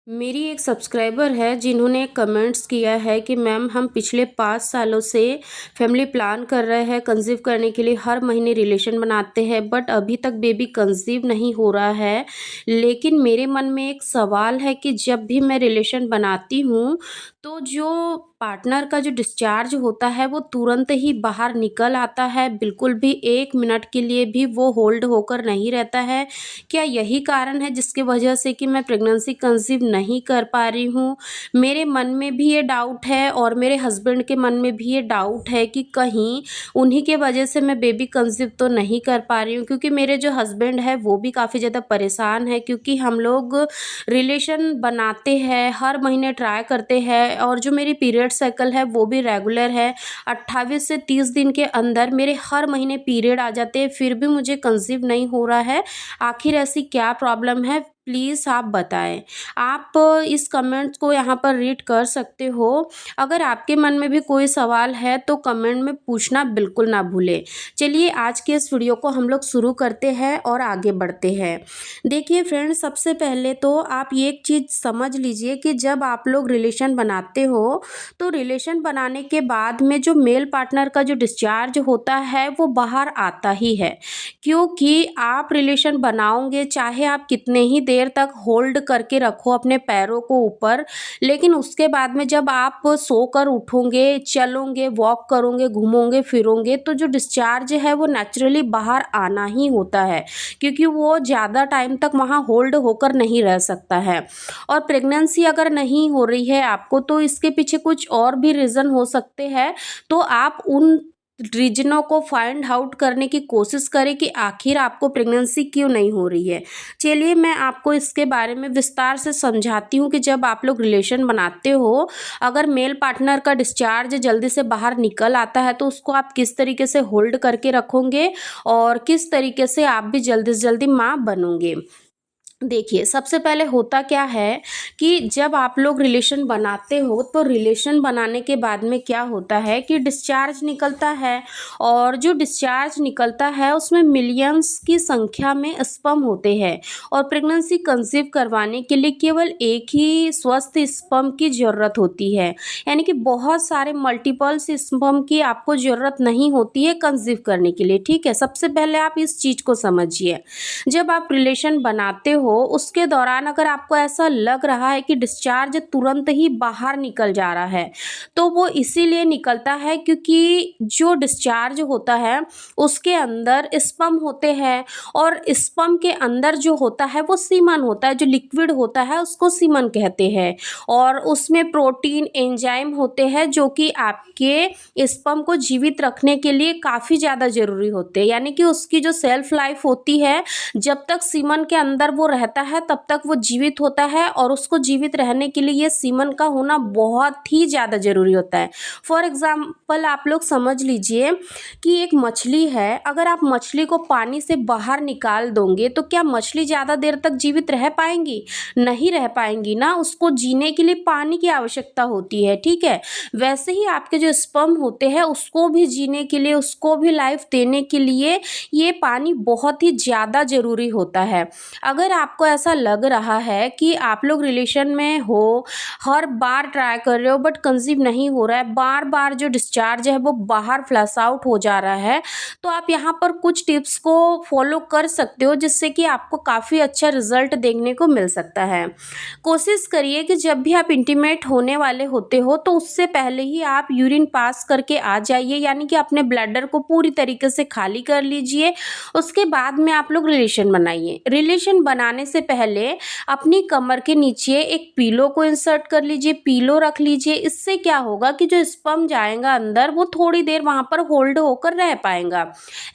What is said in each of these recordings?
मेरी एक सब्सक्राइबर है जिन्होंने कमेंट्स किया है कि मैम हम पिछले 5 सालों से फैमिली प्लान कर रहे हैं कंसीव करने के लिए, हर महीने रिलेशन बनाते हैं बट अभी तक बेबी कंसीव नहीं हो रहा है। लेकिन मेरे मन में एक सवाल है कि जब भी मैं रिलेशन बनाती हूँ तो जो पार्टनर का जो डिस्चार्ज होता है वो तुरंत ही बाहर निकल आता है, बिल्कुल भी 1 मिनट के लिए भी वो होल्ड होकर नहीं रहता है। क्या यही कारण है जिसकी वजह से कि मैं प्रेगनेंसी कंसीव नहीं कर पा रही हूँ? मेरे मन में भी ये डाउट है और मेरे हस्बैंड के मन में भी ये डाउट है कि कहीं उन्हीं के वजह से मैं बेबी कंसीव तो नहीं कर पा रही हूँ, क्योंकि मेरे जो हस्बैंड है वो भी काफ़ी ज़्यादा परेशान है, क्योंकि हम लोग रिलेशन बनाते हैं, हर महीने ट्राई करते हैं और जो मेरी पीरियड साइकिल है वो भी रेगुलर है। 28 से 30 दिन के अंदर मेरे हर महीने पीरियड आ जाते हैं, फिर भी मुझे कंसीव नहीं हो रहा है। आखिर ऐसी क्या प्रॉब्लम है, प्लीज़ आप बताएं। आप इस कमेंट्स को यहाँ पर रीड कर सकते हो। अगर आपके मन में भी कोई सवाल है तो कमेंट में पूछना बिल्कुल ना भूलें। चलिए आज के इस वीडियो को हम लोग शुरू करते हैं और आगे बढ़ते हैं। देखिए फ्रेंड्स, सबसे पहले तो आप ये एक चीज़ समझ लीजिए कि जब आप लोग रिलेशन बनाते हो तो रिलेशन बनाने के बाद में जो मेल पार्टनर का जो डिस्चार्ज होता है वो बाहर आता ही है, क्योंकि आप रिलेशन बनाओगे चाहे आप कितने ही देर तक होल्ड करके रखो अपने पैरों को ऊपर, लेकिन उसके बाद में जब आप सोकर उठोगे, चलोगे, वॉक करोगे, घूमोगे फिरोगे तो जो डिस्चार्ज है वो नेचुरली बाहर आना ही होता है, क्योंकि वो ज़्यादा टाइम तक वहाँ होल्ड होकर नहीं रह सकता है। और प्रेगनेंसी अगर नहीं हो रही है आपको तो इसके पीछे कुछ और भी रीज़न हो सकते हैं, तो आप उन रीजनों को फाइंड आउट करने की कोशिश करें कि आखिर आपको प्रेगनेंसी क्यों नहीं हो रही है। चलिए मैं आपको इसके बारे में विस्तार से समझाती हूँ कि जब आप लोग रिलेशन बनाते हो, अगर मेल पार्टनर का डिस्चार्ज जल्दी से बाहर निकल आता है तो उसको आप किस तरीके से होल्ड करके रखोगे और किस तरीके से आप भी जल्दी से जल्दी माँ बनोगे। देखिए, सबसे पहले होता क्या है कि जब आप लोग रिलेशन बनाते हो तो रिलेशन बनाने के बाद में क्या होता है कि डिस्चार्ज निकलता है, और जो डिस्चार्ज निकलता है उसमें मिलियंस की संख्या में स्पर्म होते हैं, और प्रेगनेंसी कंसीव करवाने के लिए केवल एक ही स्वस्थ स्पर्म की ज़रूरत होती है। यानी कि बहुत सारे मल्टीपल्स स्पर्म की आपको ज़रूरत नहीं होती है कंसीव करने के लिए। ठीक है, सबसे पहले आप इस चीज़ को समझिए। जब आप रिलेशन बनाते हो उसके दौरान अगर आपको ऐसा लग रहा है कि डिस्चार्ज तुरंत ही बाहर निकल जा रहा है, तो वो इसीलिए निकलता है क्योंकि जो डिस्चार्ज होता है उसके अंदर स्पर्म होते हैं, और स्पर्म के अंदर जो होता है वो सीमन होता है, जो लिक्विड होता है उसको सीमन कहते हैं, और उसमें प्रोटीन एंजाइम होते हैं जो कि आपके स्पर्म को जीवित रखने के लिए काफ़ी ज़्यादा ज़रूरी होते हैं। यानी कि उसकी जो सेल्फ लाइफ होती है, जब तक सीमन के अंदर वो रहता है तब तक वो जीवित होता है, और उसको जीवित रहने के लिए ये सीमन का होना बहुत ही ज़्यादा ज़रूरी होता है। फॉर एग्जाम्पल आप लोग समझ लीजिए कि एक मछली है, अगर आप मछली को पानी से बाहर निकाल दोगे तो क्या मछली ज़्यादा देर तक जीवित रह पाएंगी? नहीं रह पाएंगी ना, उसको जीने के लिए पानी की आवश्यकता होती है। ठीक है, वैसे ही आपके जो स्पर्म होते हैं उसको भी जीने के लिए, उसको भी लाइफ देने के लिए ये पानी बहुत ही ज़्यादा ज़रूरी होता है। अगर आपको ऐसा लग रहा है कि आप लोग रिलेशन में हो, हर बार ट्राई कर रहे हो बट कंसीव नहीं हो रहा है, बार बार जो डिस्चार्ज है वो बाहर फ्लश आउट हो जा रहा है, तो आप यहाँ पर कुछ टिप्स को फॉलो कर सकते हो जिससे कि आपको काफ़ी अच्छा रिजल्ट देखने को मिल सकता है। कोशिश करिए कि जब भी आप इंटीमेट होने वाले होते हो तो उससे पहले ही आप यूरिन पास करके आ जाइए, यानी कि अपने ब्लैडर को पूरी तरीके से खाली कर लीजिए। उसके बाद में आप लोग रिलेशन बनाइए। रिलेशन बनाने से पहले अपनी कमर के नीचे एक पीलो को इंसर्ट कर लीजिए, पीलो रख लीजिए। इससे क्या होगा कि जो स्पर्म जाएगा अंदर वो थोड़ी देर वहाँ पर होल्ड होकर रह पाएगा,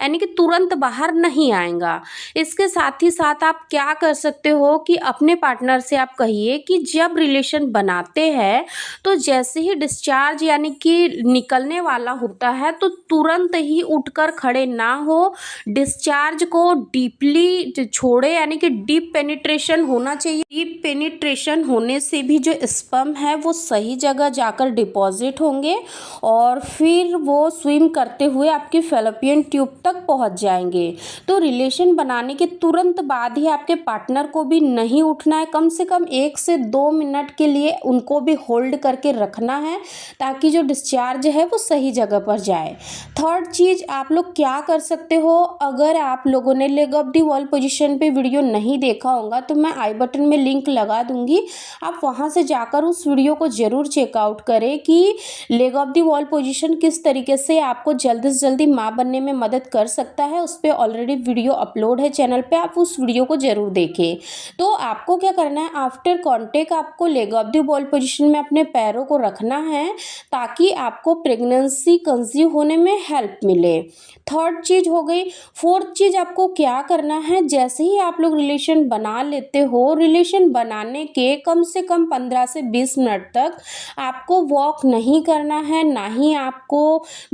यानी कि तुरंत बाहर नहीं आएगा। इसके साथ ही साथ आप क्या कर सकते हो कि अपने पार्टनर से आप कहिए कि जब रिलेशन बनाते हैं तो जैसे ही डिस्चार्ज यानी कि निकलने वाला होता है तो तुरंत ही उठकर खड़े ना हो, डिस्चार्ज को डीपली छोड़े, यानी कि डीप डीप पेनिट्रेशन होना चाहिए। डीप पेनिट्रेशन होने से भी जो स्पर्म है वो सही जगह जाकर डिपॉजिट होंगे और फिर वो स्विम करते हुए आपकी फैलोपियन ट्यूब तक पहुंच जाएंगे। तो रिलेशन बनाने के तुरंत बाद ही आपके पार्टनर को भी नहीं उठना है, कम से कम 1 से 2 मिनट के लिए उनको भी होल्ड करके रखना है ताकि जो डिस्चार्ज है वो सही जगह पर जाए। थर्ड चीज़ आप लोग क्या कर सकते हो, अगर आप लोगों ने leg of the wall position पे वीडियो नहीं देखा होगा तो मैं आई बटन में लिंक लगा दूंगी, आप वहां से जाकर उस वीडियो को जरूर चेकआउट करें कि leg of the wall position किस तरीके से आपको जल्दी से जल्दी माँ बनने में मदद कर सकता है। उस पर ऑलरेडी वीडियो अपलोड है चैनल पे, आप उस वीडियो को जरूर देखें। तो आपको क्या करना है, आफ्टर कॉन्टेक्ट आपको leg of the wall position में अपने पैरों को रखना है ताकि आपको प्रेगनेंसी कंसीव होने में हेल्प मिले। थर्ड चीज़ हो गई। फोर्थ चीज़ आपको क्या करना है, जैसे ही आप लोग रिलेशन बना लेते हो, रिलेशन बनाने के कम से कम 15 से 20 मिनट तक आपको वॉक नहीं करना है, ना ही आपको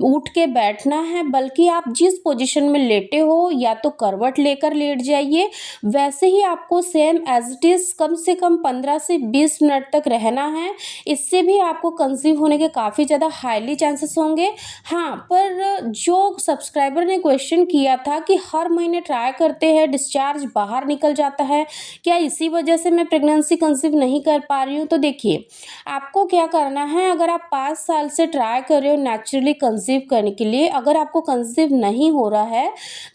उठ के बैठना है, बल्कि आप जिस पोजीशन में लेटे हो या तो करवट लेकर लेट जाइए, वैसे ही आपको सेम एज इट इज़ कम से कम 15 से 20 मिनट तक रहना है। इससे भी आपको कंसीव होने के काफ़ी ज़्यादा हाईली चांसेस होंगे। हाँ, पर जो सब्सक्राइबर ने क्वेश्चन किया था कि हर महीने ट्राई करते हैं डिस्चार्ज बाहर निकल जाता है, क्या इसी वजह से मैं प्रेगनेंसी कंसीव नहीं कर पा रही हूँ, तो देखिए आपको क्या करना है, अगर आप 5 साल से ट्राई कर रहे हो नेचुरली कंसीव करने के लिए, अगर आपको कंसीव नहीं हो रहा है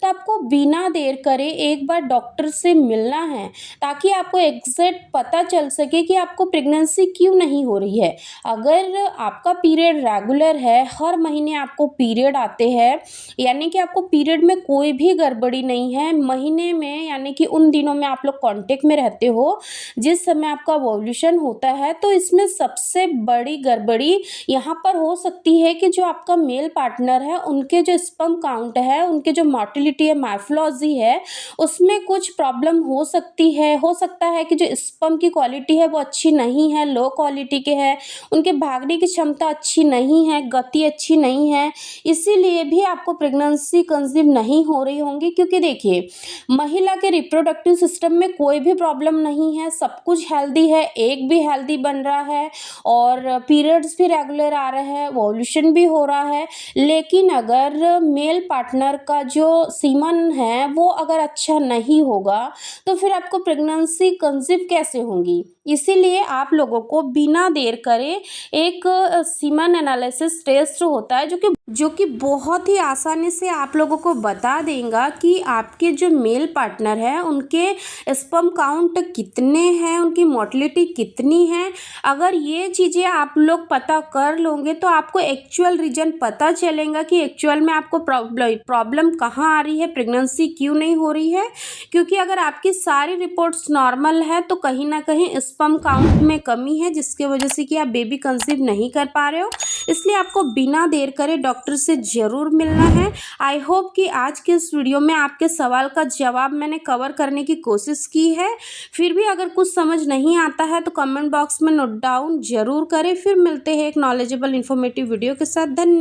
तो आपको बिना देर करे एक बार डॉक्टर से मिलना है ताकि आपको एग्जैक्ट पता चल सके कि आपको प्रेगनेंसी क्यों नहीं हो रही है। अगर आपका पीरियड रेगुलर है, हर महीने आपको पीरियड आते हैं, यानी कि आपको पीरियड में कोई भी गड़बड़ी नहीं है, महीने में यानी कि उन दिनों में आप लोग कांटेक्ट में रहते हो जिस समय आपका ओव्यूलेशन होता है, तो इसमें सबसे बड़ी गड़बड़ी यहाँ पर हो सकती है कि जो आपका मेल पार्टनर है उनके जो स्पर्म काउंट है, उनके जो मोटिलिटी है, मार्फोलॉजी है, उसमें कुछ प्रॉब्लम हो सकती है। हो सकता है कि जो स्पर्म की क्वालिटी है वो अच्छी नहीं है, लो क्वालिटी के है, उनके भागने की क्षमता अच्छी नहीं है, गति अच्छी नहीं है, इसीलिए भी आपको प्रेगनेंसी कंसीव नहीं हो रही होंगी। क्योंकि देखिए महिला के रिप्रोडक्टिव सिस्टम में कोई भी प्रॉब्लम नहीं है, सब कुछ हेल्दी है, एग भी हेल्दी बन रहा है और पीरियड्स भी रेगुलर आ रहे हैं, ओव्यूलेशन भी हो रहा है। लेकिन अगर मेल पार्टनर का जो सीमन है वो अगर अच्छा नहीं होगा तो फिर आपको प्रेगनेंसी कंसीव कैसे होंगी। इसीलिए आप लोगों को बिना देर करे एक सीमन एनालिसिस टेस्ट होता है जो कि बहुत ही आसानी से आप लोगों को बता देगा कि आपके जो मेल पार्टनर है उनके स्पर्म काउंट कितने हैं, उनकी मोटिलिटी कितनी है। अगर ये चीज़ें आप लोग पता कर लोगे तो आपको एक्चुअल रीजन पता चलेगा कि एक्चुअल में आपको प्रॉब्लम कहाँ आ रही है, प्रेगनेंसी क्यों नहीं हो रही है। क्योंकि अगर आपकी सारी रिपोर्ट्स नॉर्मल है तो कहीं ना कहीं स्पर्म काउंट में कमी है, जिसकी वजह से कि आप बेबी कंसीव नहीं कर पा रहे हो। इसलिए आपको बिना देर करे डॉक्टर से ज़रूर मिलना है। आई होप कि आज के इस वीडियो में आपके सवाल का जवाब मैंने कवर करने की कोशिश की है। फिर भी अगर कुछ समझ नहीं आता है तो कमेंट बॉक्स में नोट डाउन ज़रूर करें। फिर मिलते हैं एक नॉलेजेबल इन्फॉर्मेटिव वीडियो के साथ। धन्यवाद।